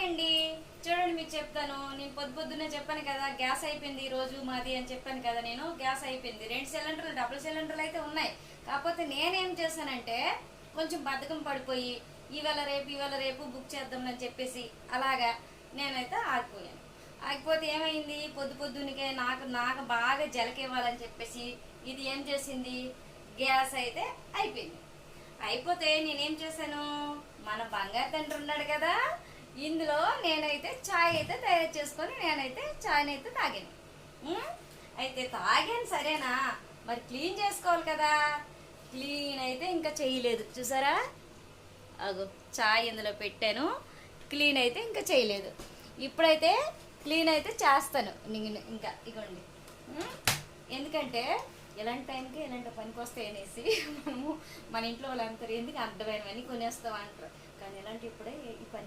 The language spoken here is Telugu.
అండి. చూడండి మీకు చెప్తాను. నేను పొద్దున్నే చెప్పాను కదా గ్యాస్ అయిపోయింది ఈ రోజు మాది అని చెప్పాను కదా. నేను గ్యాస్ అయిపోయింది. 2 సిలిండర్లు డబుల్ సిలిండర్లు అయితే ఉన్నాయి. కాకపోతే నేనేం చేశానంటే కొంచెం బద్ధకం పడిపోయి ఇవాళ రేపు బుక్ చేద్దామని చెప్పేసి అలాగా నేనైతే ఆగిపోయాను. ఆగిపోతే ఏమైంది, పొద్దున్నికే నాకు నాకు బాగా జలకివ్వాలని చెప్పేసి ఇది ఏం చేసింది, గ్యాస్ అయితే అయిపోయింది. అయిపోతే నేనేం చేశాను, మన బంగారు తండ్రి ఉన్నాడు కదా, ఇందులో నేనైతే ఛాయ్ అయితే తయారు చేసుకొని నేనైతే ఛాయ్ని అయితే తాగాను. అయితే తాగాను సరేనా, మరి క్లీన్ చేసుకోవాలి కదా. క్లీన్ అయితే ఇంకా చేయలేదు. చూసారా, అగో ఛాయ్ ఇందులో పెట్టాను. క్లీన్ అయితే ఇంకా చేయలేదు. ఇప్పుడైతే క్లీన్ అయితే చేస్తాను నేను. ఇంకా ఇగోండి, ఎందుకంటే ఎలాంటి టైంకి ఎలాంటి పనికి వస్తాయి అనేసి మనము మన ఇంట్లో వాళ్ళు అంటారు, ఎందుకు అర్థమైనవని కొనేస్తాం అంటారు. కానీ ఎలాంటి ఇప్పుడే ఈ పని